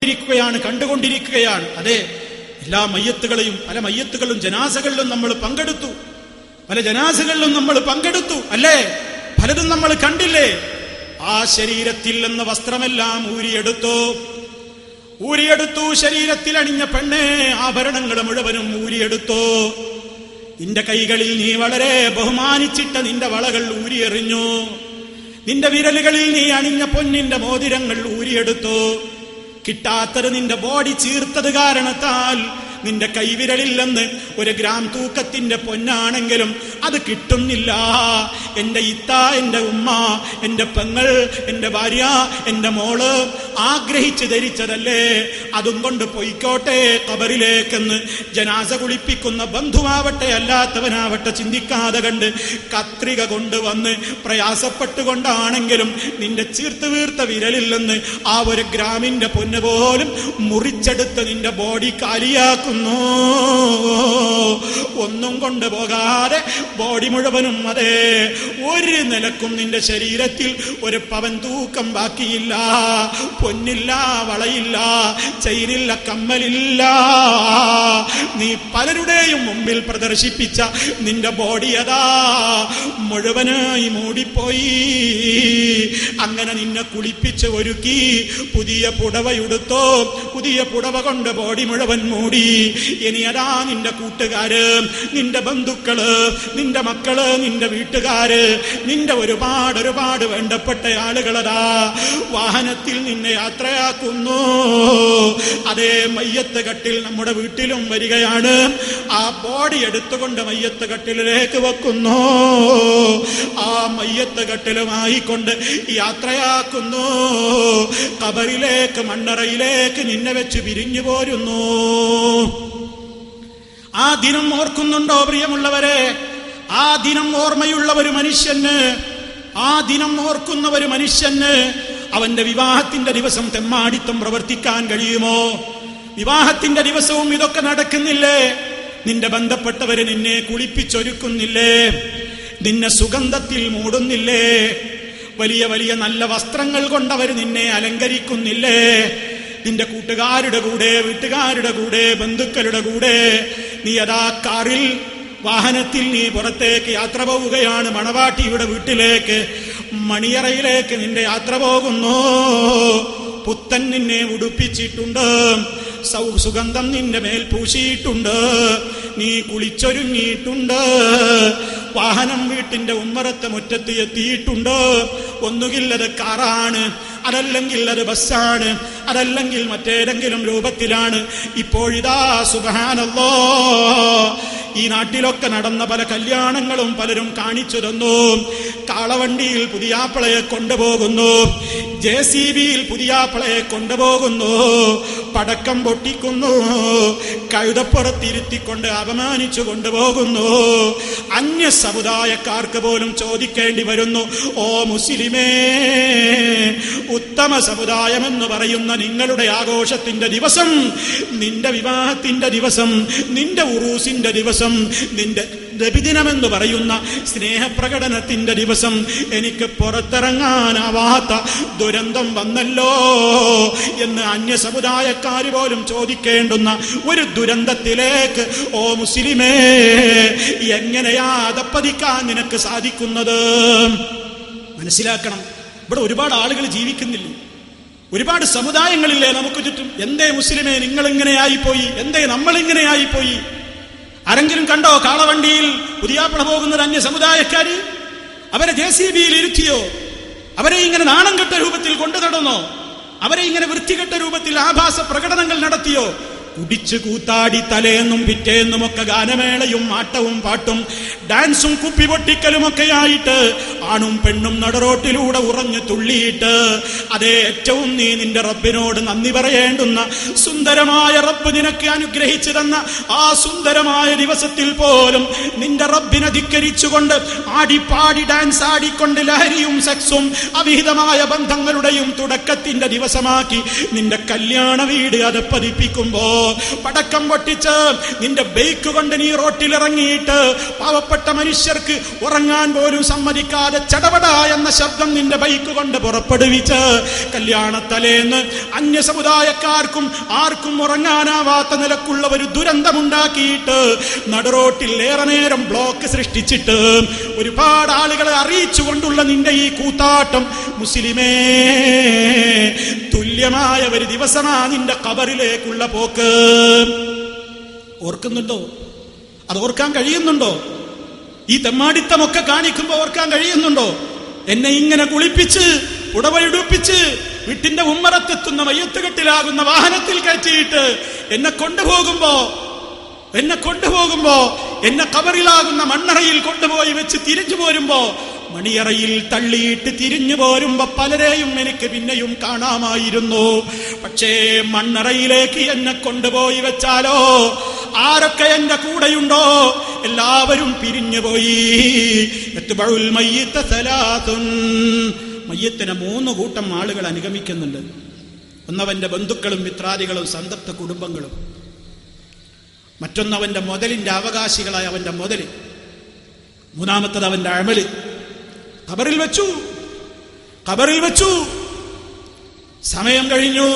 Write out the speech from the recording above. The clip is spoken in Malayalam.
കണ്ടുകൊണ്ടിരിക്കുകയാണ്. അതെ, എല്ലാ മയ്യത്തുകളെയും പല മയ്യത്തുകളും ജനാസകളിലും നമ്മൾ പങ്കെടുത്തു, പല ജനാസകളിലും നമ്മൾ പങ്കെടുത്തു, അല്ലേ? പലതും നമ്മൾ കണ്ടില്ലേ? ആ ശരീരത്തിൽ എന്ന വസ്ത്രമെല്ലാം ഊരിയെടുത്തു. ശരീരത്തിൽ അണിഞ്ഞ പെണ്ണെ ആഭരണങ്ങൾ മുഴുവനും ഊരിയെടുത്തു. നിന്റെ കൈകളിൽ നീ വളരെ ബഹുമാനിച്ചിട്ട നിന്റെ വളകൾ ഊരിയെറിഞ്ഞു. നിന്റെ വിരലുകളിൽ നീ അണിഞ്ഞ പൊന്നിന്റെ മോതിരങ്ങൾ ഊരിയെടുത്തു. കിട്ടാത്തത് നിന്റെ ബോഡി ചീർത്തത് കാരണത്താൽ നിന്റെ കൈവിരലിൽ നിന്ന് 1 ഗ്രാം തൂക്കത്തിന്റെ പൊന്നാണെങ്കിലും അത് കിട്ടുന്നില്ല. എന്റെ ഇത്ത, എന്റെ ഉമ്മ, എന്റെ പെങ്ങൾ, എന്റെ ഭാര്യ, എന്റെ മോള് ആഗ്രഹിച്ച് ധരിച്ചതല്ലേ, അതും കൊണ്ട് പൊയ്ക്കോട്ടെ ഖബറിലേക്കെന്ന് ജനാസ കുളിപ്പിക്കുന്ന ബന്ധുവാവട്ടെ അല്ലാത്തവനാവട്ടെ ചിന്തിക്കാതെ കണ്ട് കത്രിക കൊണ്ടുവന്ന് പ്രയാസപ്പെട്ടുകൊണ്ടാണെങ്കിലും നിന്റെ ചീർത്ത് വീർത്ത വിരലിൽ നിന്ന് ആ 1 ഗ്രാമിന്റെ പൊന്ന് പോലും മുറിച്ചെടുത്ത് നിന്റെ ബോഡി കാലിയാക്കും. ഒന്നും കൊണ്ടുപോകാതെ ബോഡി മുഴുവനും, അതെ, ഒരു നിലക്കും നിന്റെ ശരീരത്തിൽ 1 പവൻ തൂക്കം ബാക്കിയില്ല. പൊന്നില്ല, വളയില്ല, ചെയിനില്ല, കമ്മലില്ല. നീ പലരുടെയും മുമ്പിൽ പ്രദർശിപ്പിച്ച നിന്റെ ബോഡി അതാ മുഴുവനായി മൂടിപ്പോയി. അങ്ങനെ നിന്നെ കുളിപ്പിച്ച് ഒരുക്കി പുതിയ പുടവയുടുത്തോ, പുതിയ പുടവ കൊണ്ട് ബോഡി മുഴുവൻ മൂടി. ഇനി അതാ നിന്റെ കൂട്ടുകാര്, നിന്റെ ബന്ധുക്കള്, നിന്റെ മക്കള്, നിന്റെ വീട്ടുകാര്, നിന്റെ ഒരുപാട് വേണ്ടപ്പെട്ട ആളുകളതാ വാഹനത്തിൽ നിന്നെ യാത്രയാക്കുന്നു. അതേ, മയ്യത്ത് കട്ടിൽ നമ്മുടെ വീട്ടിലും വരികയാണ്. ആ ബോഡി എടുത്തുകൊണ്ട് മയ്യത്ത് കട്ടിലേക്ക് വെക്കുന്നു. ആ മയ്യത്ത് കട്ടിലുമായി കൊണ്ട് യാത്രയാക്കുന്നു. ഖബറിലേക്ക്, മണ്ണറയിലേക്ക് നിന്നെ വെച്ച് പിരിഞ്ഞു പോരുന്നു. ആ ദിനം ഓർക്കുന്നുണ്ടോ പ്രിയമുള്ളവരെ? ആ ദിനം ഓർമ്മയുള്ള ഒരു മനുഷ്യന്, ആ ദിനം ഓർക്കുന്ന ഒരു മനുഷ്യന് അവന്റെ വിവാഹത്തിന്റെ ദിവസം തെമ്മാടിത്തം പ്രവർത്തിക്കാൻ കഴിയുമോ? വിവാഹത്തിന്റെ ദിവസവും ഇതൊക്കെ നടക്കുന്നില്ലേ? നിന്റെ ബന്ധപ്പെട്ടവര് നിന്നെ കുളിപ്പിച്ചൊരുക്കുന്നില്ലേ? നിന്നെ സുഗന്ധത്തിൽ മൂടുന്നില്ലേ? വലിയ വലിയ നല്ല വസ്ത്രങ്ങൾ കൊണ്ടവർ നിന്നെ അലങ്കരിക്കുന്നില്ലേ? നിന്റെ കൂട്ടുകാരുടെ കൂടെ, വീട്ടുകാരുടെ കൂടെ, ബന്ധുക്കളുടെ കൂടെ നീ അതാ കാറിൽ, വാഹനത്തിൽ നീ പുറത്തേക്ക് യാത്ര പോവുകയാണ്. മണവാട്ടിയുടെ വീട്ടിലേക്ക്, മണിയറയിലേക്ക് നിന്റെ യാത്ര പോകുന്നു. പുത്തൻ നിന്നെ ഉടുപ്പിച്ചിട്ടുണ്ട്, സുഗന്ധം നിന്റെ മേൽ പൂശിയിട്ടുണ്ട്, നീ കുളിച്ചൊരുങ്ങിയിട്ടുണ്ട്. വാഹനം വീട്ടിന്റെ ഉമ്മറത്തെ മുറ്റത്ത് എത്തിയിട്ടുണ്ട്. ഒന്നുകിൽ അത് കാറാണ്, അതല്ലെങ്കിൽ അത് ബസ്സാണ്, അതല്ലെങ്കിൽ മറ്റേതെങ്കിലും രൂപത്തിലാണ്. ഇപ്പോഴിതാ സുബ്ഹാനല്ലാഹ്, ഈ നാട്ടിലൊക്കെ നടന്ന പല കല്യാണങ്ങളും പലരും കാണിച്ചു തന്നു. കാളവണ്ടിയിൽ പുതിയാപ്പളയെ കൊണ്ടുപോകുന്നു, JCBയിൽ പുതിയാപ്പളയെ കൊണ്ടുപോകുന്നു, പടക്കം പൊട്ടിക്കുന്നു, കഴുതപ്പുറത്തിരുത്തിക്കൊണ്ട് അപമാനിച്ചു കൊണ്ടുപോകുന്നു. അന്യ സമുദായക്കാർക്ക് പോലും ചോദിക്കേണ്ടി വരുന്നു, ഓ മുസ്ലിമേ, ഉത്തമ സമുദായമെന്ന് പറയുന്ന നിങ്ങളുടെ ആഘോഷത്തിന്റെ ദിവസം, നിന്റെ വിവാഹത്തിന്റെ ദിവസം, നിന്റെ ഉറൂസിന്റെ ദിവസം, നിന്റെ നബിദിനമെന്ന് പറയുന്ന സ്നേഹപ്രകടനത്തിന്റെ ദിവസം എനിക്ക് പുറത്തിറങ്ങാനാവാത്ത ദുരന്തം വന്നല്ലോ എന്ന് അന്യ സമുദായക്കാര് പോലും ചോദിക്കേണ്ടുന്ന ഒരു ദുരന്തത്തിലേക്ക്, ഓ മുസ്ലിമേ, എങ്ങനെയാ അതപ്പതിക്കാൻ നിനക്ക് സാധിക്കുന്നത്? മനസ്സിലാക്കണം, ഇവിടെ ഒരുപാട് ആളുകൾ ജീവിക്കുന്നില്ലേ, ഒരുപാട് സമുദായങ്ങളില്ലേ നമുക്ക് ചുറ്റും. എന്തേ മുസ്ലിമേ നിങ്ങൾ ഇങ്ങനെയായിപ്പോയി? എന്തേ നമ്മൾ ഇങ്ങനെയായിപ്പോയി? ആരെങ്കിലും കണ്ടോ കാളവണ്ടിയിൽ പുതിയാപ്പള പോകുന്നത് അന്യ സമുദായക്കാര്? അവരെ JCBയിൽ ഇരുത്തിയോ? അവരെ ഇങ്ങനെ നാണം കെട്ട രൂപത്തിൽ കൊണ്ടു നടന്നോ? അവരെ ഇങ്ങനെ വൃത്തികെട്ട രൂപത്തിൽ ആഭാസ പ്രകടനങ്ങൾ നടത്തിയോ? കുടിച്ചു കൂത്താടി തലേന്നും പിറ്റേന്നുമൊക്കെ ഗാനമേളയും ആട്ടവും പാട്ടും ഡാൻസും കുപ്പിപൊട്ടിക്കലുമൊക്കെയായിട്ട് ആണും പെണ്ണും നടറോട്ടിലൂടെ ഉറഞ്ഞു തുള്ളിയിട്ട്, അതേ, ഏറ്റവും നീ നിന്റെ റബ്ബിനോട് നന്ദി പറയേണ്ടുന്ന സുന്ദരമായ റബ്ബ് നിനക്ക് അനുഗ്രഹിച്ചു തന്ന ആ സുന്ദരമായ ദിവസത്തിൽ പോലും നിന്റെ റബ്ബിനെ ധിക്കരിച്ചുകൊണ്ട് ആടിപ്പാടി ഡാൻസ് ആടിക്കൊണ്ട് ലഹരിയും സെക്സും അവിഹിതമായ ബന്ധങ്ങളുടെയും തുടക്കത്തിന്റെ ദിവസമാക്കി നിന്റെ കല്യാണ വീട് അത് പതിപ്പിക്കുമ്പോ പടക്കം പൊട്ടിച്ച് നിന്റെ ബൈക്ക് കൊണ്ട് നീ റോട്ടിലിറങ്ങിയിട്ട് പാവപ്പെട്ട മനുഷ്യർക്ക് ഉറങ്ങാൻ പോലും സമ്മതിക്കാതെ ചടപട എന്ന ശബ്ദം നിന്റെ ബൈക്ക് കൊണ്ട് പുറപ്പെടുവിച്ച് കല്യാണത്തലേന്ന് അന്യ സമുദായക്കാർക്കും ആർക്കും ഉറങ്ങാനാവാത്ത നിലക്കുള്ള ഒരു ദുരന്തമുണ്ടാക്കിയിട്ട് നടുറോട്ടിൽ ഏറെ നേരം ബ്ലോക്ക് സൃഷ്ടിച്ചിട്ട് ഒരുപാട് ആളുകളെ അറിയിച്ചുകൊണ്ടുള്ള നിന്റെ ഈ കൂത്താട്ടം മുസ്ലിമേ, തുല്യമായ ഒരു ദിവസമാ നിന്റെ ഖബറിലേക്കുള്ള പോക്ക്. ഓർക്കുന്നുണ്ടോ? അത് ഓർക്കാൻ കഴിയുന്നുണ്ടോ? ഈ തെമ്മാടിത്തമൊക്കെ കാണിക്കുമ്പോ ഓർക്കാൻ കഴിയുന്നുണ്ടോ? എന്നെ ഇങ്ങനെ കുളിപ്പിച്ച് ഉടവയിടുപ്പിച്ച് വീട്ടിന്റെ ഉമ്മറത്തെത്തുന്ന മയ്യത്തുകെട്ടിലാകുന്ന വാഹനത്തിൽ കയറ്റിയിട്ട് എന്നെ കൊണ്ടുപോകുമ്പോ എന്നെ ഖബറിലാകുന്ന മണ്ണറയിൽ കൊണ്ടുപോയി വെച്ച് തിരിച്ചു പോരുമ്പോ, മണിയറയിൽ തള്ളിയിട്ട് തിരിഞ്ഞു പോരുമ്പോ പലരെയും എനിക്ക് പിന്നെയും കാണാമായിരുന്നു. പക്ഷേ മണ്ണറയിലേക്ക് എന്നെ കൊണ്ടുപോയി വെച്ചാലോ, ആരൊക്കെ എന്റെ കൂടെയുണ്ടോ എല്ലാവരും പിരിഞ്ഞുപോയി. മയ്യത്തിനെ 3 കൂട്ടം ആളുകൾ അനുഗമിക്കുന്നുണ്ട്. ഒന്നവന്റെ ബന്ധുക്കളും മിത്രാദികളും സന്തപ്ത കുടുംബങ്ങളും, മറ്റൊന്നവന്റെ മുതലിന്റെ അവകാശികളായ അവന്റെ മുതല്, മൂന്നാമത്തത് അവന്റെ അമല്. ഖബറിൽ വെച്ചു. സമയം കഴിഞ്ഞു.